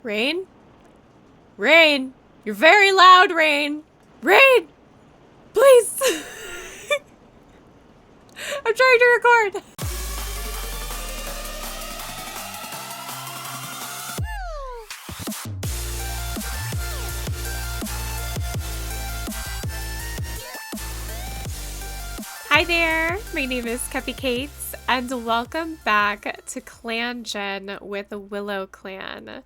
Rain? Rain! You're very loud, Rain! Rain! Please! I'm trying to record! Hi there, my name is Cupicate, and welcome back to clangen with the Willow clan.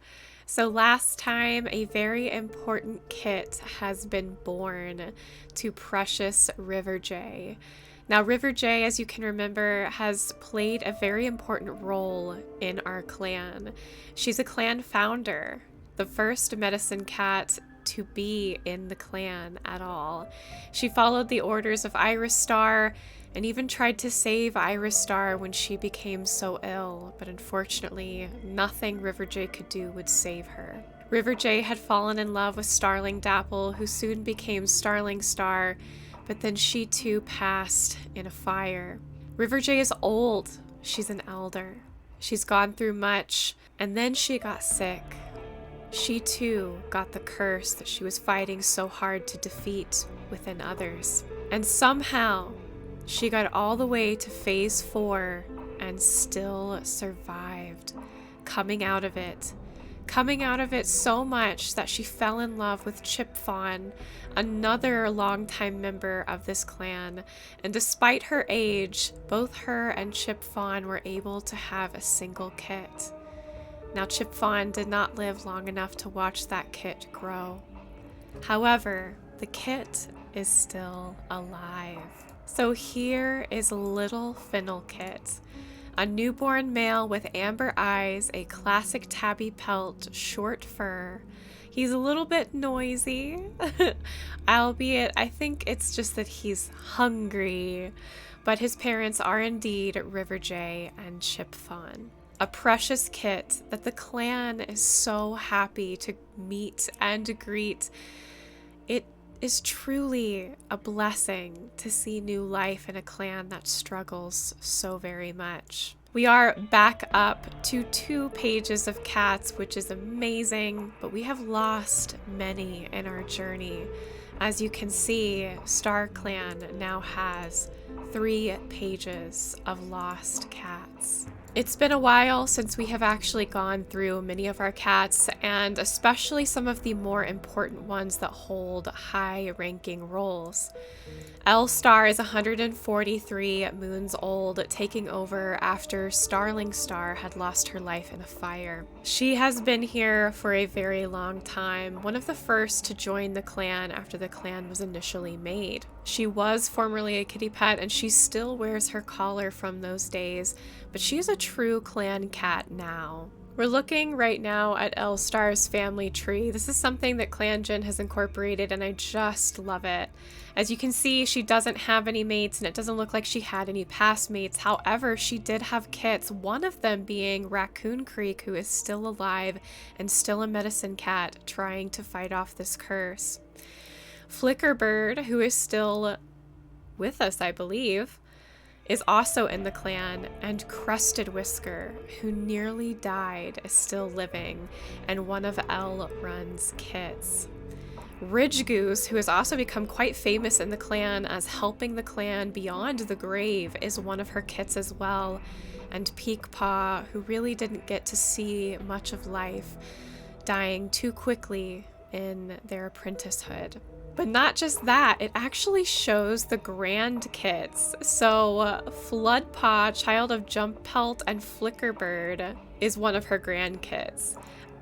So last time, a very important kit has been born to precious Riverjay. Now Riverjay, as you can remember, has played a very important role in our clan. She's a clan founder, the first medicine cat to be in the clan at all. She followed the orders of Iris Star and even tried to save Iris Star when she became so ill, but unfortunately, nothing Riverjay could do would save her. Riverjay had fallen in love with Starling Dapple, who soon became Starling Star, but then she too passed in a fire. Riverjay is old. She's an elder. She's gone through much, and then she got sick. She too got the curse that she was fighting so hard to defeat within others. And somehow, she got all the way to phase 4 and still survived, coming out of it so much that she fell in love with Chipfawn, another longtime member of this clan. And despite her age, both her and Chipfawn were able to have a single kit. Now, Chipfawn did not live long enough to watch that kit grow. However, the kit is still alive. So here is little Fennel Kit, a newborn male with amber eyes, a classic tabby pelt, short fur. He's a little bit noisy, albeit I think it's just that he's hungry, but his parents are indeed Riverjay and Chipfawn. A precious kit that the clan is so happy to meet and greet. It is truly a blessing to see new life in a clan that struggles so very much. We are back up to 2 pages of cats, which is amazing, but we have lost many in our journey. As you can see, Star Clan now has 3 pages of lost cats. It's been a while since we have actually gone through many of our cats, and especially some of the more important ones that hold high-ranking roles. L-Star is 143 moons old, taking over after Starling Star had lost her life in a fire. She has been here for a very long time, one of the first to join the clan after the clan was initially made. She was formerly a kitty pet, and she still wears her collar from those days, but she's a true clan cat now. We're looking right now at L-Star's family tree. This is something that clangen has incorporated, and I just love it. As you can see, she doesn't have any mates, and it doesn't look like she had any past mates. However, she did have kits, one of them being Raccoon Creek, who is still alive and still a medicine cat trying to fight off this curse. Flickerbird, who is still with us, I believe, is also in the clan, and Crested Whisker, who nearly died, is still living, and one of L Run's kits. Ridge Goose, who has also become quite famous in the clan as helping the clan beyond the grave, is one of her kits as well, and Peakpaw, who really didn't get to see much of life, dying too quickly in their apprenticehood. But not just that, it actually shows the grand kits. So Floodpaw, Child of Jump Pelt, and Flickerbird is one of her grand kits,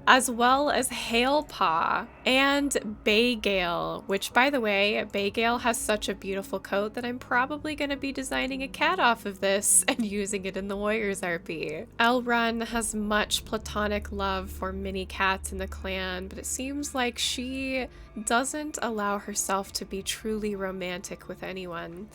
as well as Hailpaw and Baygale, which, by the way, Baygale has such a beautiful coat that I'm probably going to be designing a cat off of this and using it in the Warriors RP. L-Run has much platonic love for many cats in the clan, but it seems like she doesn't allow herself to be truly romantic with anyone.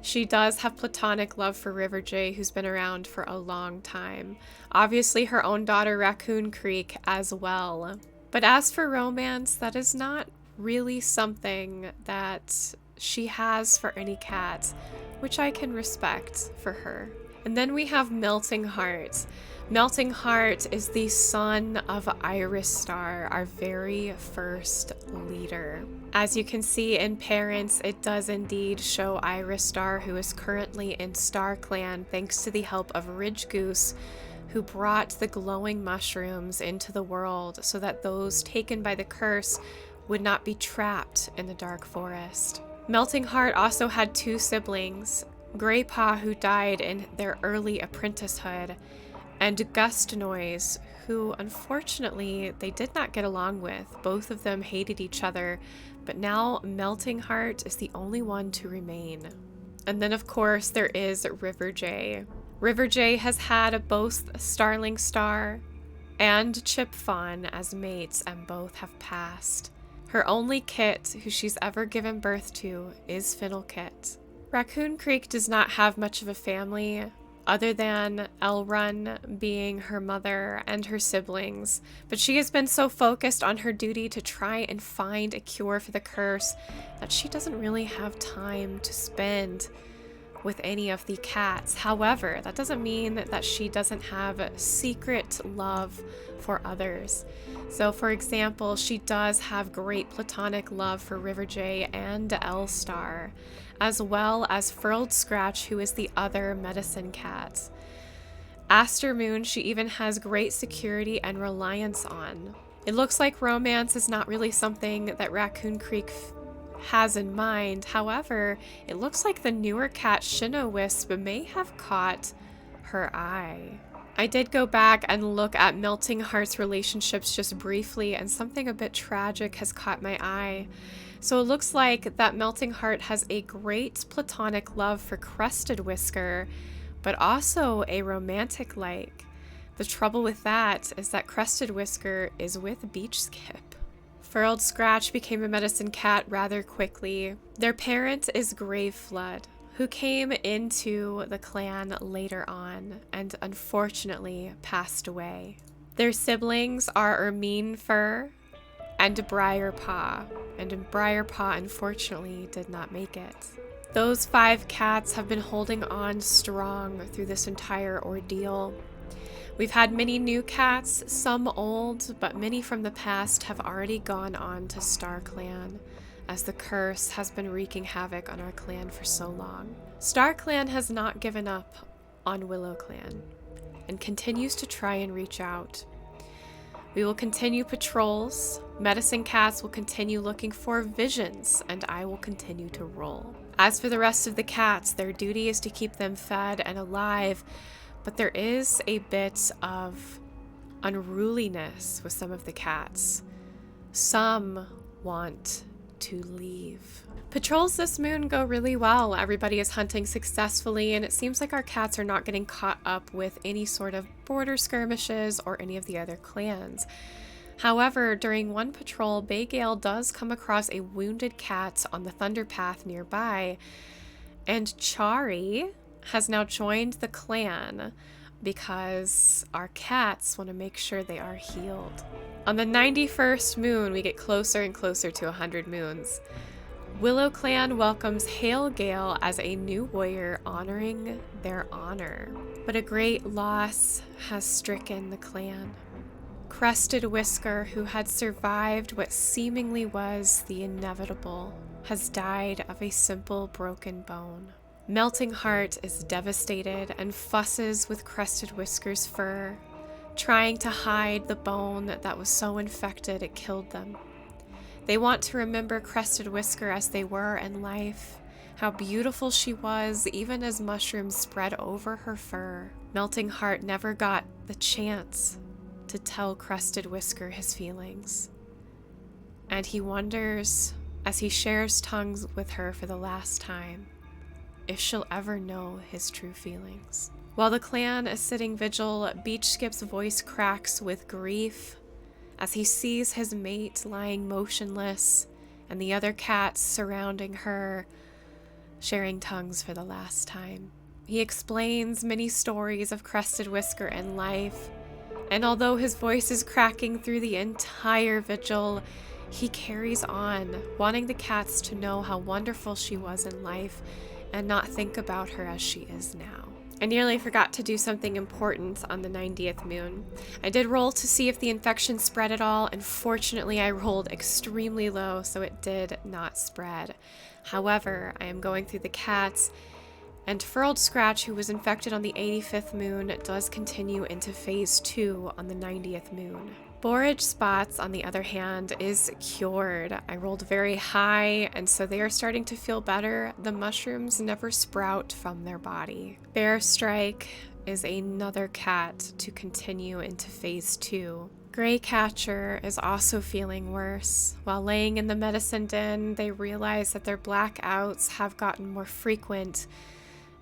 She does have platonic love for Riverjay, who's been around for a long time. Obviously her own daughter Raccoon Creek as well. But as for romance, that is not really something that she has for any cat, which I can respect for her. And then we have Melting Heart. Melting Heart is the son of Iris Star, our very first leader. As you can see in Parents, it does indeed show Iris Star, who is currently in Star Clan thanks to the help of Ridge Goose, who brought the glowing mushrooms into the world so that those taken by the curse would not be trapped in the dark forest. Melting Heart also had two siblings, Greypaw, who died in their early apprenticehood, and Gust Noise, who unfortunately they did not get along with. Both of them hated each other, but now Melting Heart is the only one to remain. And then of course there is River J. River J has had both Starling Star and Chip Fawn as mates, and both have passed. Her only kit who she's ever given birth to is Fiddlekit. Raccoon Creek does not have much of a family, other than Elrun being her mother and her siblings, but she has been so focused on her duty to try and find a cure for the curse that she doesn't really have time to spend with any of the cats. However, that doesn't mean that she doesn't have secret love for others. So for example, she does have great platonic love for River J and L-Star, as well as Furled Scratch, who is the other medicine cat. Aster Moon, she even has great security and reliance on. It looks like romance is not really something that Raccoon Creek has in mind. However, it looks like the newer cat Wisp may have caught her eye. I did go back and look at Melting Heart's relationships just briefly, and something a bit tragic has caught my eye. So it looks like that Melting Heart has a great platonic love for Crested Whisker, but also a romantic like. The trouble with that is that Crested Whisker is with Beach Skip. Furled Scratch became a medicine cat rather quickly. Their parent is Grave Flood, who came into the clan later on and unfortunately passed away. Their siblings are Ermine Fur and Briarpaw, and Briarpaw unfortunately did not make it. Those 5 cats have been holding on strong through this entire ordeal. We've had many new cats, some old, but many from the past have already gone on to Star Clan, as the curse has been wreaking havoc on our clan for so long. Star Clan has not given up on Willow Clan, and continues to try and reach out. We will continue patrols, medicine cats will continue looking for visions, and I will continue to roll. As for the rest of the cats, their duty is to keep them fed and alive, but there is a bit of unruliness with some of the cats. Some want to leave. Patrols this moon go really well. Everybody is hunting successfully, and it seems like our cats are not getting caught up with any sort of border skirmishes or any of the other clans. However, during one patrol, Baygale does come across a wounded cat on the Thunder Path nearby, and Chari has now joined the clan because our cats want to make sure they are healed. On the 91st moon, we get closer and closer to 100 moons. Willow Clan welcomes Hailgale as a new warrior, honoring their honor. But a great loss has stricken the clan. Crested Whisker, who had survived what seemingly was the inevitable, has died of a simple broken bone. Melting Heart is devastated and fusses with Crested Whisker's fur, trying to hide the bone that was so infected it killed them. They want to remember Crested Whisker as they were in life, how beautiful she was even as mushrooms spread over her fur. Melting Heart never got the chance to tell Crested Whisker his feelings, and he wonders, as he shares tongues with her for the last time, if she'll ever know his true feelings. While the clan is sitting vigil, Beach Skip's voice cracks with grief as he sees his mate lying motionless and the other cats surrounding her, sharing tongues for the last time. He explains many stories of Crested Whisker in life, and although his voice is cracking through the entire vigil, he carries on, wanting the cats to know how wonderful she was in life and not think about her as she is now. I nearly forgot to do something important on the 90th moon. I did roll to see if the infection spread at all, and fortunately I rolled extremely low, so it did not spread. However, I am going through the cats, and Furled Scratch, who was infected on the 85th moon, does continue into phase 2 on the 90th moon. Borage Spots, on the other hand, is cured. I rolled very high, and so they are starting to feel better. The mushrooms never sprout from their body. Bear Strike is another cat to continue into phase 2. Greycatcher is also feeling worse. While laying in the medicine den, they realize that their blackouts have gotten more frequent,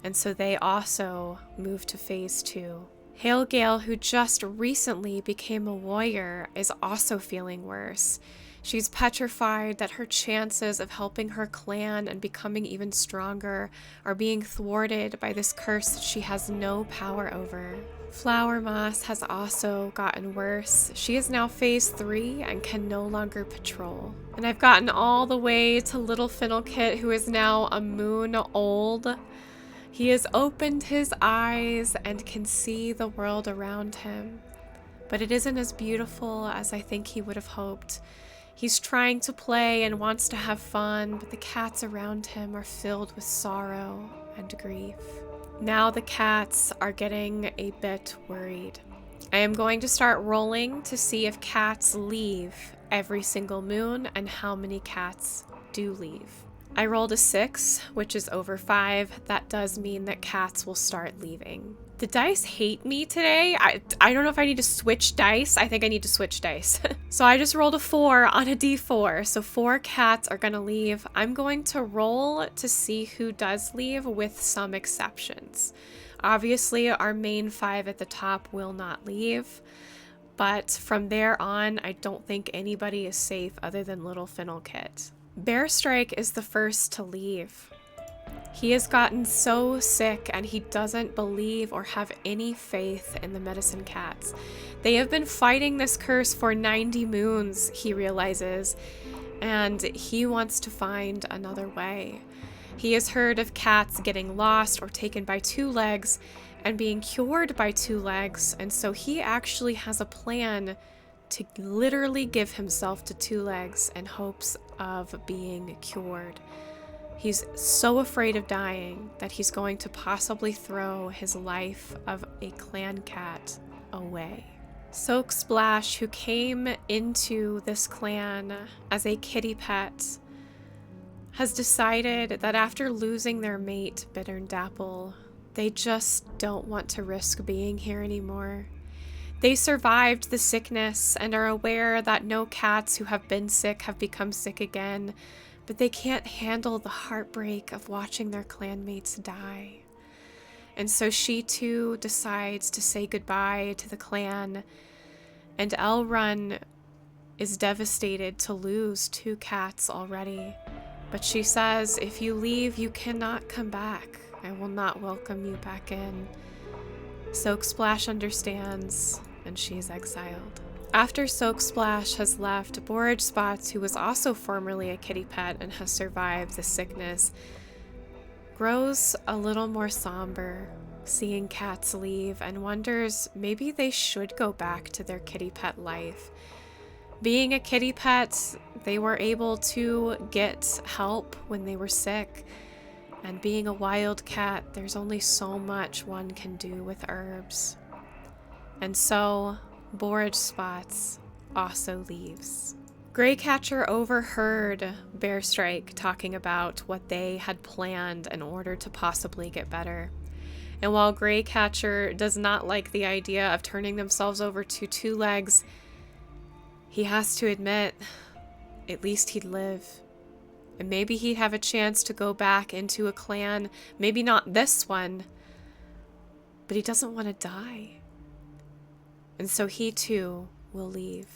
and so they also move to phase 2. Hailgale, who just recently became a warrior, is also feeling worse. She's petrified that her chances of helping her clan and becoming even stronger are being thwarted by this curse that she has no power over. Flower Moss has also gotten worse. She is now phase 3 and can no longer patrol. And I've gotten all the way to Little Fiddlekit, who is now a moon old. He has opened his eyes and can see the world around him, but it isn't as beautiful as I think he would have hoped. He's trying to play and wants to have fun, but the cats around him are filled with sorrow and grief. Now the cats are getting a bit worried. I am going to start rolling to see if cats leave every single moon and how many cats do leave. I rolled a 6, which is over 5. That does mean that cats will start leaving. The dice hate me today. I don't know if I need to switch dice. I think I need to switch dice. So I just rolled a 4 on a d4. So 4 cats are going to leave. I'm going to roll to see who does leave, with some exceptions. Obviously, our main 5 at the top will not leave. But from there on, I don't think anybody is safe other than Little Fiddlekit. Bear Strike is the first to leave. He has gotten so sick and he doesn't believe or have any faith in the medicine cats. They have been fighting this curse for 90 moons, he realizes, and he wants to find another way. He has heard of cats getting lost or taken by 2 legs and being cured by 2 legs, and so he actually has a plan to literally give himself to 2 legs in hopes of being cured. He's so afraid of dying that he's going to possibly throw his life of a clan cat away. Soak Splash, who came into this clan as a kitty pet, has decided that after losing their mate, Bitter and Dapple, they just don't want to risk being here anymore. They survived the sickness and are aware that no cats who have been sick have become sick again, but they can't handle the heartbreak of watching their clanmates die. And so she too decides to say goodbye to the clan, and Elrun is devastated to lose 2 cats already. But she says, if you leave, you cannot come back. I will not welcome you back in. Soak Splash understands, and she is exiled. After Soak Splash has left, Borage Spots, who was also formerly a kitty pet and has survived the sickness, grows a little more somber, seeing cats leave, and wonders maybe they should go back to their kitty pet life. Being a kitty pet, they were able to get help when they were sick, and being a wild cat, there's only so much one can do with herbs. And so Borage Spots also leaves. Greycatcher overheard Bear Strike talking about what they had planned in order to possibly get better. And while Greycatcher does not like the idea of turning themselves over to 2 legs, he has to admit, at least he'd live. And maybe he'd have a chance to go back into a clan, maybe not this one, but he doesn't want to die. And so he too will leave.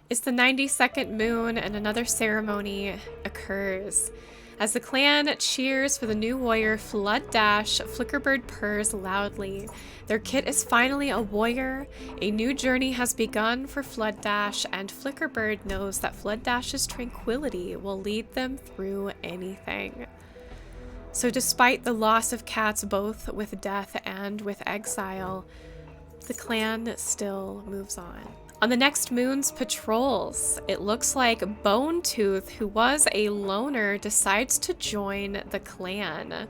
It's the 92nd moon and another ceremony occurs. As the clan cheers for the new warrior Flood Dash, Flickerbird purrs loudly. Their kit is finally a warrior. A new journey has begun for Flood Dash, and Flickerbird knows that Flood Dash's tranquility will lead them through anything. So despite the loss of cats both with death and with exile, the clan still moves on. On the next moon's patrols, it looks like Bonetooth, who was a loner, decides to join the clan.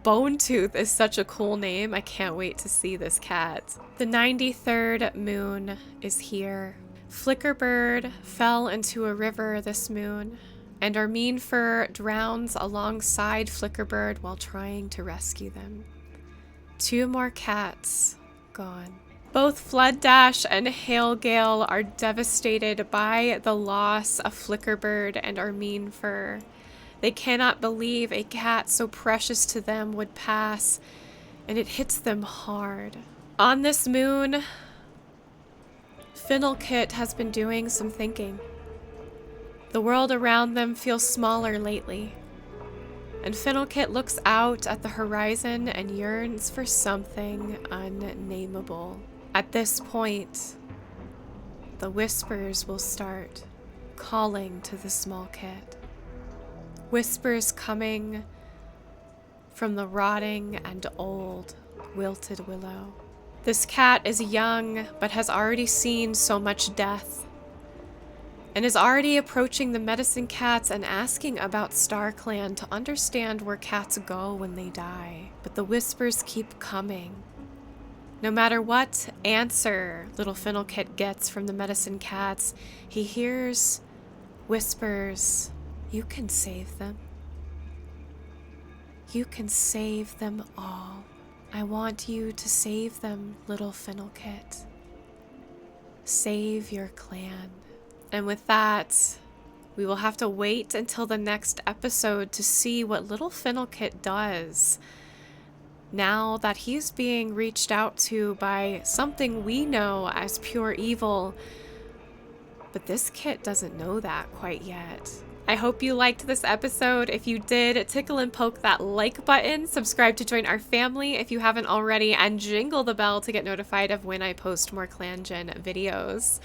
Bonetooth is such a cool name. I can't wait to see this cat. The 93rd moon is here. Flickerbird fell into a river this moon, and Armeenfur drowns alongside Flickerbird while trying to rescue them. 2 more cats gone. Both Flooddash and Hailgale are devastated by the loss of Flickerbird and Armeenfur. They cannot believe a cat so precious to them would pass, and it hits them hard. On this moon, Finnelkit has been doing some thinking. The world around them feels smaller lately, and Finnelkit looks out at the horizon and yearns for something unnameable. At this point, the whispers will start calling to the small kit. Whispers coming from the rotting and old wilted willow. This cat is young, but has already seen so much death, and is already approaching the medicine cats and asking about StarClan to understand where cats go when they die. But the whispers keep coming. No matter what answer little Finnelkit gets from the medicine cats, he hears whispers. You can save them. You can save them all. I want you to save them, little Finnelkit. Save your clan. And with that, we will have to wait until the next episode to see what little Finnelkit does now that he's being reached out to by something we know as pure evil. But this kit doesn't know that quite yet. I hope you liked this episode. If you did, tickle and poke that like button, subscribe to join our family if you haven't already, and jingle the bell to get notified of when I post more clangen videos.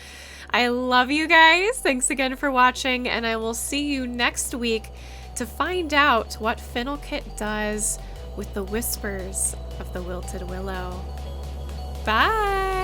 I love you guys. Thanks again for watching, and I will see you next week to find out what Finnelkit does with the whispers of the wilted willow. Bye!